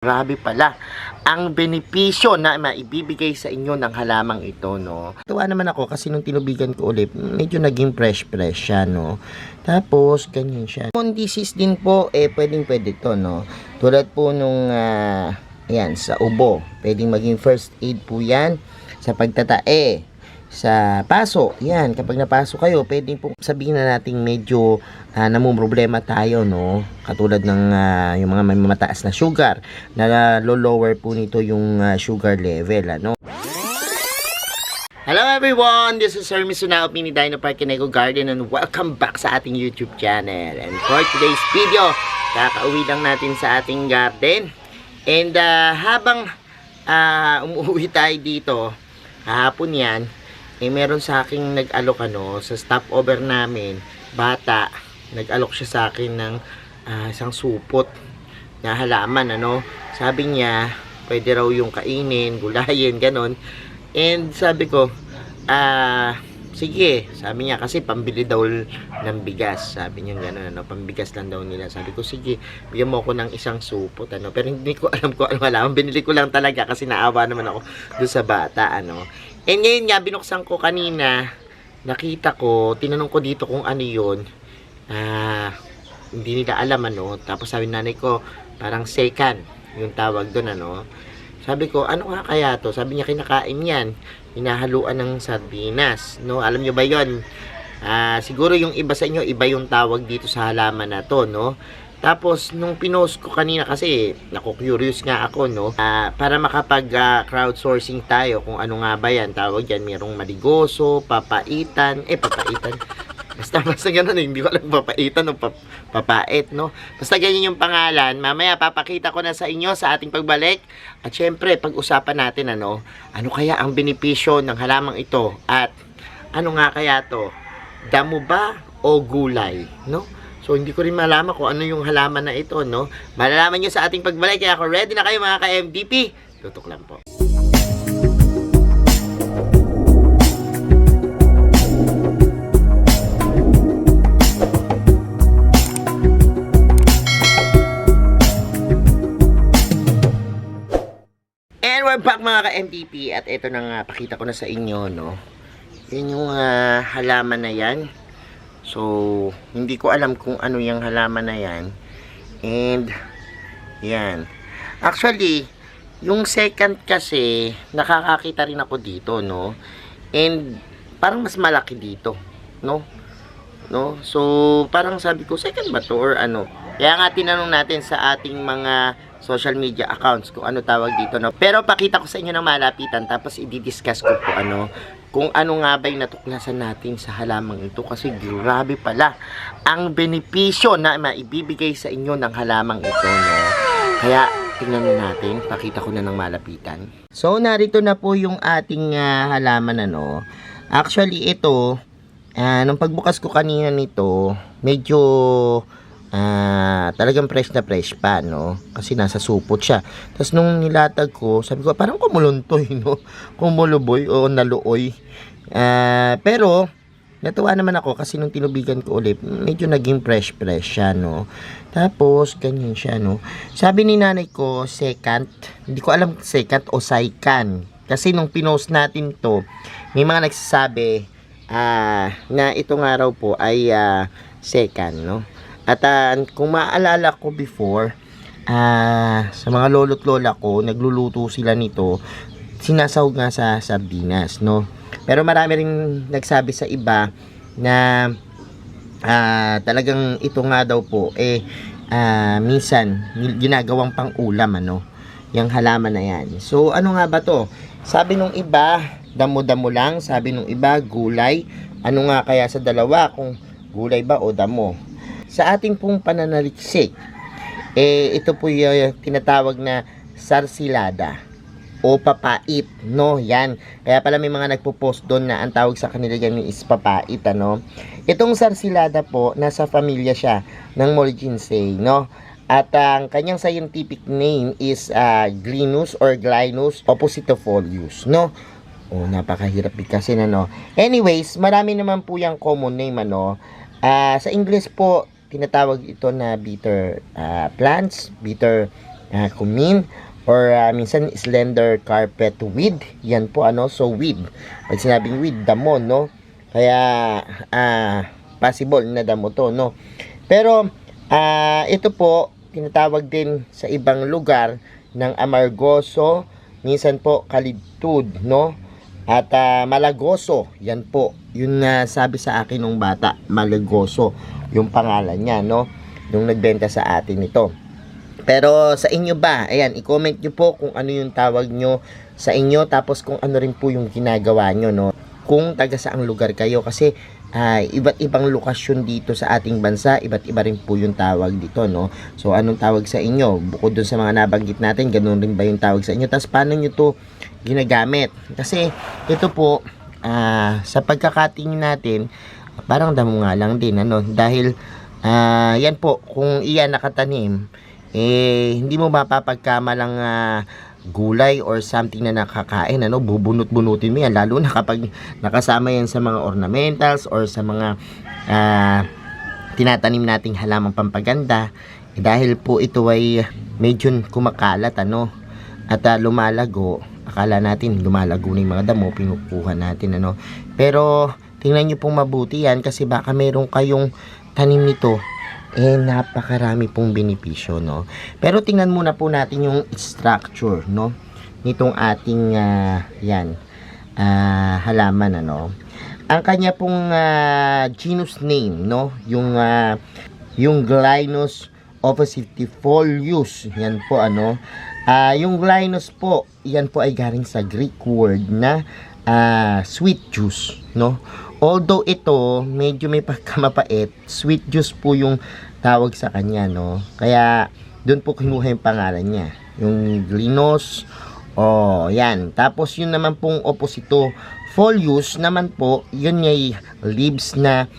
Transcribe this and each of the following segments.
Grabe pala ang benepisyo na maibibigay sa inyo ng halamang ito, no? Tuwa naman ako kasi nung tinubigan ko ulit, medyo naging fresh siya, no? Tapos, ganyan siya. Kung disease din po, pwede to, no? Tulad po nung, ayan, sa ubo. Pwedeng maging first aid po yan sa pagtatae. Sa paso, yan, kapag napaso kayo, pwedeng po sabihin na natin medyo namumroblema tayo, no? Katulad ng yung mga may mataas na sugar, na lower po nito yung sugar level, ano? Hello everyone, this is Sir Misunao Pini Dino Park Nego Garden and welcome back sa ating YouTube channel. And for today's video, kakauwi lang natin sa ating garden. And habang umuwi tayo dito, hapon yan, meron sa aking nag-alok sa stopover namin, bata, nag-alok siya sa akin ng isang supot na halaman, sabi niya, pwede raw yung kainin, gulayin, ganon. And sabi ko, sige, sabi niya, kasi pambili daw ng bigas, sabi niya ganon, pambigas lang daw nila. Sabi ko, sige, bigyan mo ako ng isang supot, pero hindi ko alam kung ano halaman, binili ko lang talaga kasi naawa naman ako doon sa bata, And ngayon nga, binuksan ko kanina, nakita ko, tinanong ko dito kung ano yun. Hindi nila alam, Tapos sabi nanay ko, parang second, yung tawag doon, Sabi ko, ano nga kaya to? Sabi niya, kinakain yan. Hinahaluan ng sardinas, Alam nyo ba yun? Siguro yung iba sa inyo, iba yung tawag dito sa halaman na to, Tapos, nung pinost ko kanina kasi, naku-curious nga ako, para makapag crowdsourcing tayo kung ano nga ba yan. Tawag yan, mayroong maligoso, papaitan, basta ganun, hindi ko alam papaitan o papait, Basta ganyan yung pangalan. Mamaya, papakita ko na sa inyo sa ating pagbalik. At syempre, pag-usapan natin, ano kaya ang benepisyo ng halamang ito? At, ano nga kaya to? Damo ba o gulay, So, hindi ko rin malaman kung ano yung halaman na ito, Malalaman nyo sa ating pagbalik. Kaya ako ready na kayo mga ka-MDP. Tutok lang po. And we're back mga ka-MDP. At ito na nga, pakita ko na sa inyo, Yun yung halaman na yan. So, hindi ko alam kung ano yung halaman na yan. And, yan. Actually, yung second kasi, nakakakita rin ako dito, And, parang mas malaki dito, So, parang sabi ko, second ba to or ano? Kaya nga tinanong natin sa ating mga social media accounts kung ano tawag dito, Pero pakita ko sa inyo ng malapitan, tapos i-discuss ko po, kung ano nga ba yung natuklasan natin sa halamang ito. Kasi grabe pala ang benepisyo na maibibigay sa inyo ng halamang ito, Kaya tingnan natin, pakita ko na ng malapitan. So narito na po yung ating halaman, Actually ito, nung pagbukas ko kanina nito, medyo talagang fresh na fresh pa, Kasi nasa supot siya. Tapos nung nilatag ko, sabi ko, parang kumuluntoy, Kumuloboy o naluoy. Pero, natuwa naman ako kasi nung tinubigan ko ulit, medyo naging fresh siya, Tapos, ganyan siya, Sabi ni nanay ko, second. Hindi ko alam second o second. Kasi nung pinost natin to, may mga nagsasabi na ito nga raw po ay second, At kung maalala ko before, sa mga lolo't lola ko, nagluluto sila nito, sinasahog nga sa sardinas, Pero marami rin nagsabi sa iba na talagang ito nga daw po, minsan, ginagawang pang ulam, yung halaman na yan. So, ano nga ba to? Sabi nung iba, damo-damo lang. Sabi nung iba, gulay. Ano nga kaya sa dalawa, kung gulay ba o damo? Sa ating pong pananaliksik, ito po yung tinatawag na sarsilada o papait, yan. Kaya pala may mga nagpo-post doon na ang tawag sa kanila yan is papait, Itong sarsilada po, nasa familia siya ng Molginaceae, At ang kanyang scientific name is Glinus or Glinus oppositefolius, napakahirap bigkasin, Anyways, marami naman po yung common name, Sa English po, tinatawag ito na bitter plants, bitter cumin, or minsan slender carpet weed. Yan po ano, so weed. Pag sinabing weed, damo, no? Kaya possible na damo to, no? Pero ito po tinatawag din sa ibang lugar ng amargoso, minsan po kalidtud, no? At malagoso, yan po. Yun sabi sa akin ng bata, malagoso yung pangalan niya, no? Nung nagbenta sa atin ito. Pero sa inyo ba? Ayan, i-comment nyo po kung ano yung tawag nyo sa inyo, tapos kung ano rin po yung ginagawa nyo, no? Kung taga saang lugar kayo, kasi iba't ibang lokasyon dito sa ating bansa, iba't iba rin po yung tawag dito, no? So anong tawag sa inyo? Bukod dun sa mga nabanggit natin, ganun rin ba yung tawag sa inyo? Tapos paano nyo to ginagamit? Kasi ito po, sa pagkakatingin natin, parang damo nga lang din, ano? Dahil yan po, kung iyan nakatanim, hindi mo mapapagkamalang gulay or something na nakakain, ano, bubunot-bunutin mo yan, lalo na kapag nakasama yan sa mga ornamentals or sa mga tinatanim nating halamang pampaganda, dahil po ito ay medyo kumakalat, ano, at lumalago. Akala natin lumalago na yung mga damo, pinukuha natin, ano, pero tingnan nyo pong mabuti yan, kasi baka meron kayong tanim nito, napakarami pong benepisyo, no? Pero tingnan muna po natin yung structure, no? Nitong ating halaman, ano? Ang kanya pong genus name, no? Yung Glynos oppositefolius, yan po, ano? Yung Glynos po, yan po ay galing sa Greek word na sweet juice, no? Although ito, medyo may pagkamapait, sweet juice po yung tawag sa kanya, no? Kaya, doon po kinuha yung pangalan niya. Yung Glynos, yan. Tapos, yun naman pong opposito, folius naman po, yun ay leaves na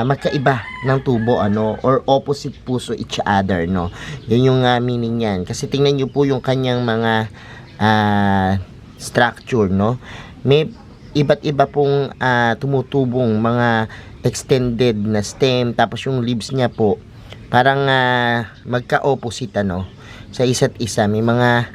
magkaiba ng tubo, ano? Or opposite po so each other, no? Yun yung meaning yan. Kasi tingnan nyo po yung kanyang mga structure, no? May iba't iba pong tumutubong mga extended na stem, tapos yung leaves niya po parang magka-opposite, ano, sa isa't isa. May mga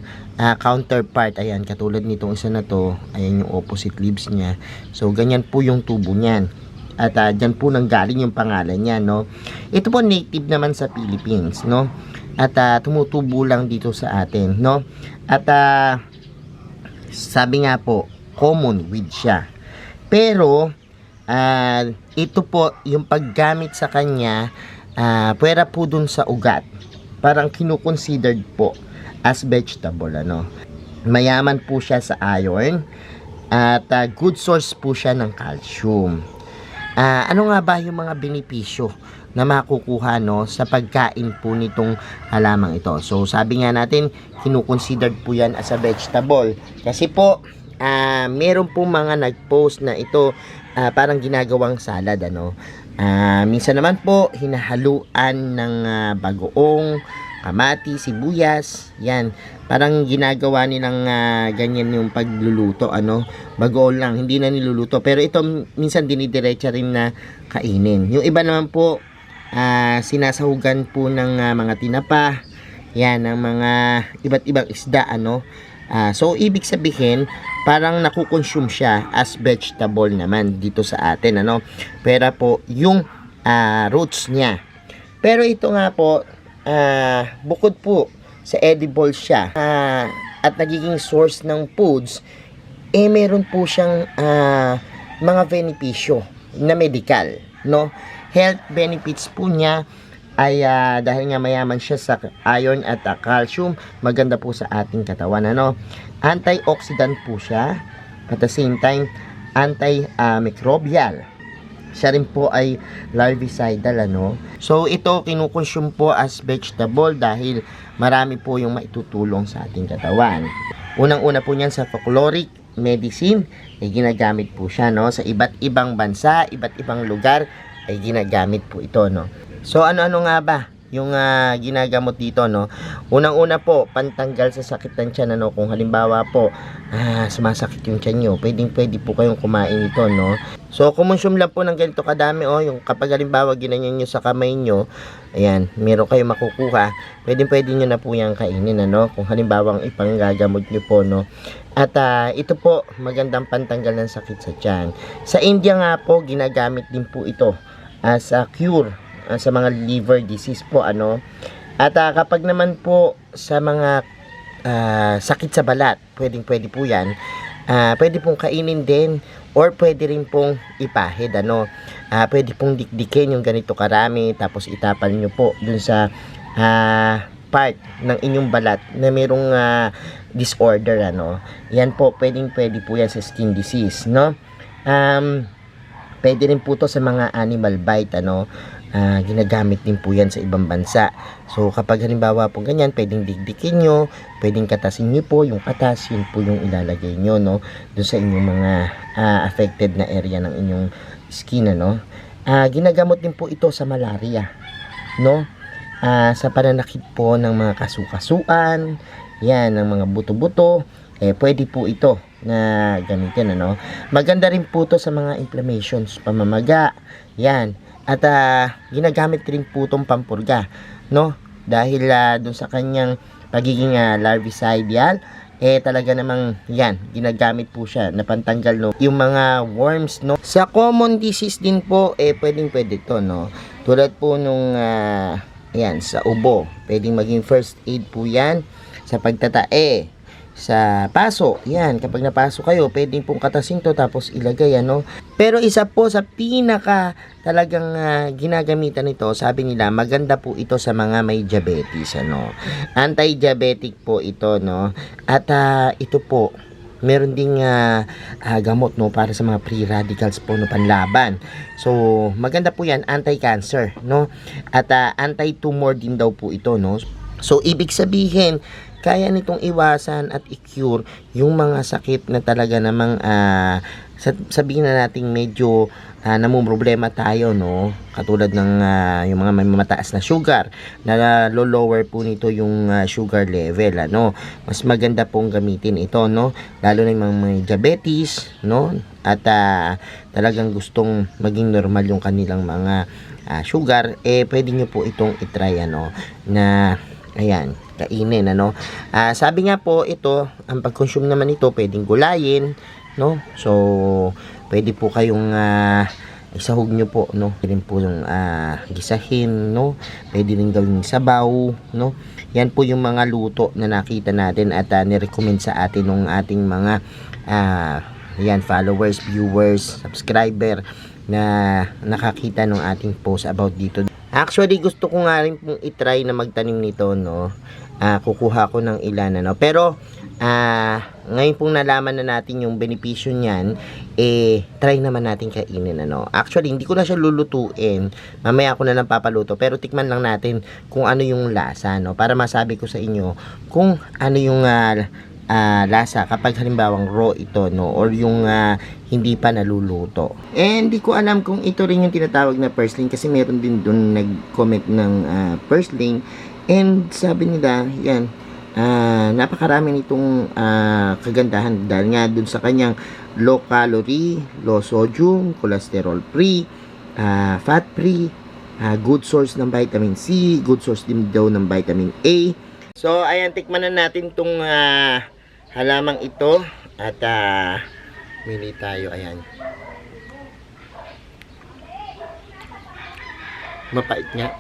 counterpart, ayan, katulad nitong isa na to, ayan yung opposite leaves niya. So ganyan po yung tubo niyan, at dyan po nanggaling yung pangalan niya, no? Ito po native naman sa Philippines, no? At tumutubo lang dito sa atin, no? At sabi nga po, common weed siya. Pero ito po yung paggamit sa kanya, pwera po dun sa ugat. Parang kinukonsidered po as vegetable, ano. Mayaman po siya sa iron at good source po siya ng calcium. Ano nga ba yung mga benepisyo na makukuha, no, sa pagkain po nitong halamang ito? So sabi nga natin, kinukonsidered po yan as a vegetable. Kasi po meron po mga nag-post na ito parang ginagawang salad, ano. Minsan naman po hinahaluan ng bagoong, kamati, sibuyas, yan. Parang ginagawa nilang ganyan yung pagluluto, ano. Bagoong lang, hindi na niluluto. Pero ito minsan dinidiretsa rin na kainin. Yung iba naman po sinasahugan po ng mga tinapa, yan, ng mga iba't ibang isda, ano. So ibig sabihin parang nakukonsume siya as vegetable naman dito sa atin, ano. Pero po yung roots niya. Pero ito nga po, bukod po sa edible siya at nagiging source ng foods, meron po siyang mga benepisyo na medical, no. Health benefits po niya ay dahil nga mayaman siya sa iron at calcium, maganda po sa ating katawan, ano. Antioxidant po siya, at the same time antimicrobial. Siya rin po ay larvicidal, ano. So ito kinukonsume po as vegetable dahil marami po yung maitutulong sa ating katawan. Unang-una po niyan sa folkloric medicine ay ginagamit po siya, no, sa iba't ibang bansa, iba't ibang lugar ay ginagamit po ito, no. So ano-ano nga ba yung ginagamot dito, no. Unang-una po, pantanggal sa sakit ng tiyan, ano. Kung halimbawa po, sumasakit yung tiyan nyo, pwede po kayong kumain ito, no. So, kumonsume lang po ng ganito kadami, yung kapag halimbawa ginanyan nyo sa kamay nyo, ayan, meron kayong makukuha, pwede nyo na po yung kainin, ano. Kung halimbawa ipanggagamot nyo po, no. At ito po, magandang pantanggal ng sakit sa tiyan. Sa India nga po, ginagamit din po ito as a cure sa mga liver disease po, ano. At kapag naman po sa mga sakit sa balat, pwede po yan. Pwede pong kainin din or pwede rin pong ipahid, ano. Pwede pong dikdikin yung ganito karami tapos itapal nyo po dun sa part ng inyong balat na merong disorder, ano. Yan po, pwede po yan sa skin disease, no. Pwede rin po to sa mga animal bite, ano. Ginagamit din po yan sa ibang bansa. So kapag halimbawa po ganyan, pwedeng dikdikin nyo, pwedeng katasin nyo po, yung katas, yun po yung ilalagay nyo, no, doon sa inyong mga affected na area ng inyong skin, ano. Ginagamot din po ito sa malaria, no. Sa pananakit po ng mga kasukasuan, yan, ng mga buto-buto, pwede po ito na gamitin, ano. Maganda rin po to sa mga inflammations, pamamaga, yan. At ginagamit rin po itong pampurga, no, dahil dun sa kanyang pagiging larvicidal, talaga namang yan, ginagamit po siya na pantanggal, no, yung mga worms, no. Sa common disease din po, pwede to, no, tulad po nung yan, sa ubo, pwedeng maging first aid po yan. Sa pagtatae, sa paso, yan, kapag napaso kayo, pwedeng pong katasin to tapos ilagay, ano. Pero isa po sa pinaka talagang ginagamitan nito, sabi nila, maganda po ito sa mga may diabetes, ano. Anti-diabetic po ito, no. At ito po, meron ding gamot, no, para sa mga free radicals po, no, panlaban. So maganda po yan, anti-cancer, no. At anti-tumor din daw po ito, no. So ibig sabihin, kaya nitong iwasan at i-cure yung mga sakit na talaga namang sabihin na nating medyo namumroblema tayo, no. Katulad ng yung mga may mataas na sugar, na lower po nito yung sugar level, ano. Mas maganda pong gamitin ito, no, lalo na yung mga may diabetes, no, at talagang gustong maging normal yung kanilang mga sugar, pwede nyo po itong itry, ano, na ayan, kainin, ano. Sabi nga po, ito, ang pag-consume naman ito, pwedeng gulayin, no. So pwede po kayong isahog nyo po, no. Pwede po yung gisahin, no. Pwede rin gawing sabaw, no. Yan po yung mga luto na nakita natin at nirecommend sa atin ng ating mga yan, followers, viewers, subscriber na nakakita ng ating post about dito. Actually, gusto ko nga rin pong itry na magtanim nito, no. Kukuha ko ng ilan, ano. Pero ngayon pong nalaman na natin yung benepisyo niyan, try naman natin kainin, ano. Actually, hindi ko na siya lulutuin. Mamaya ako na lang papaluto, pero tikman lang natin kung ano yung lasa, no, para masabi ko sa inyo kung ano yung lasa kapag halimbawang raw ito, no, or yung hindi pa naluluto. Hindi ko alam kung ito rin yung tinatawag na purslane, kasi meron din dun nag-comment ng purslane, and sabi nila, yan, napakarami nitong kagandahan dahil nga dun sa kanyang low calorie, low sodium, cholesterol free, fat free, good source ng vitamin C, good source din daw ng vitamin A. So ayan, tikman na natin tong halamang ito at mili tayo. Ayan, mapait niya.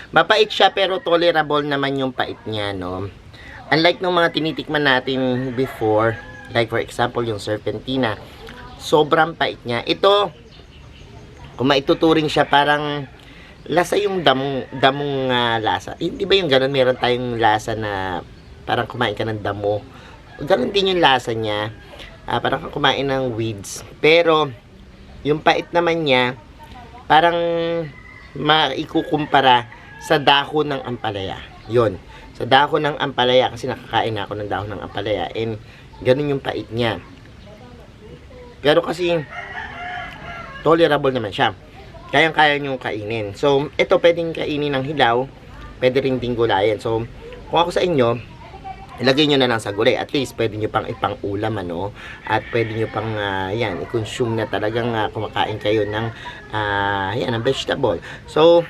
Mapait siya pero tolerable naman yung pait niya, no. Unlike ng mga tinitikman natin before, like for example yung serpentina, sobrang pait niya. Ito, kung maituturing siya, parang lasa yung damong lasa. Hindi ba yung ganun, meron tayong lasa na parang kumain ka ng damo. Ganun din yung lasa niya. Parang kang kumain ng weeds. Pero yung pait naman niya, parang maikukumpara sa dahon ng ampalaya. Yun, sa dahon ng ampalaya, kasi nakakain ako ng dahon ng ampalaya, and ganun yung pait niya. Pero kasi tolerable naman siya. Kayang-kaya nyo kainin. So, ito pwedeng kainin ng hilaw, pwede rin ding gulayan. So, kung ako sa inyo, ilagay nyo na lang sa gulay. At least, pwede nyo pang ipang-ulam, ano? At pwede nyo pang, yan, i-consume na talagang kumakain kayo ng, yan, ng vegetable. So,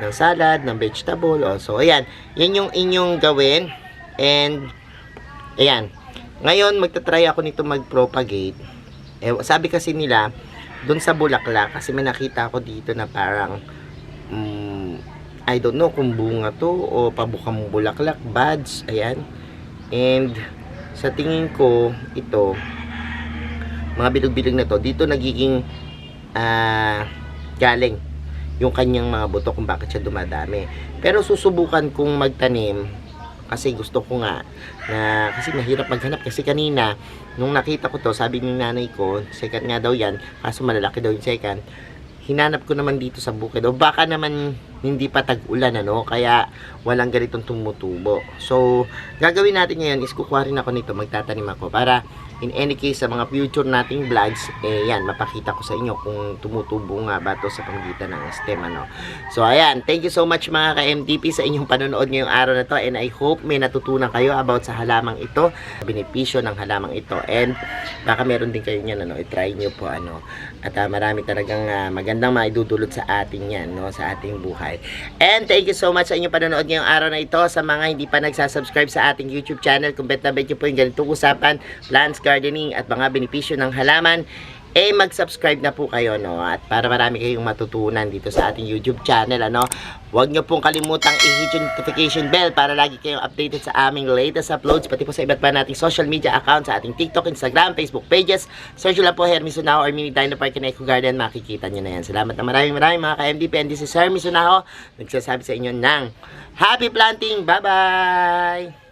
ng salad, ng vegetable. So, ayan. Yan yung inyong gawin. And, ayan. Ngayon, magta-try ako nito mag-propagate. Sabi kasi nila, dun sa bulaklak, kasi may nakita ako dito na parang, I don't know kung bunga to o pabukang bulaklak, buds, ayan. And sa tingin ko, ito, mga bilog-bilog na to, dito nagiging galing yung kanyang mga buto kung bakit siya dumadami. Pero susubukan kong magtanim kasi gusto ko nga na, kasi mahirap maghanap kasi kanina nung nakita ko to, sabi ng nanay ko, second nga daw yan, kaso malalaki daw yung second, hinanap ko naman dito sa bukid o baka naman hindi pa tag-ulan, ano, kaya walang ganitong tumutubo. So, gagawin natin ngayon is kukuha rin ako nito, magtatanim ako para in any case sa mga future nating vlogs, yan, mapakita ko sa inyo kung tumutubo nga ba to sa pamagitan ng stem, ano. So, ayan, thank you so much mga ka-MTP sa inyong panonood ngayong araw na to, and I hope may natutunan kayo about sa halamang ito, benepisyo ng halamang ito, and baka meron din kayo niyan, ano, i-try nyo po, ano, at marami talagang magandang maidudulot sa atin yan, no, sa ating buhay. And thank you so much sa inyong panonood ngayong araw na ito. Sa mga hindi pa nagsasubscribe sa ating YouTube channel, kung bet na bet nyo po yung ganitong usapan, plants, gardening, at mga benepisyo ng halaman, mag-subscribe na po kayo, no? At para marami kayong matutunan dito sa ating YouTube channel, ano? Huwag nyo pong kalimutang i-hit yung notification bell para lagi kayong updated sa aming latest uploads, pati po sa iba't pa nating social media accounts, sa ating TikTok, Instagram, Facebook pages. Search lang po Hermes Unaho or Mini Dino Park and Eco Garden, makikita nyo na yan. Salamat na maraming mga ka-MDP, and this is Hermes Unaho, nagsasabi sa inyo ng happy planting! Bye-bye!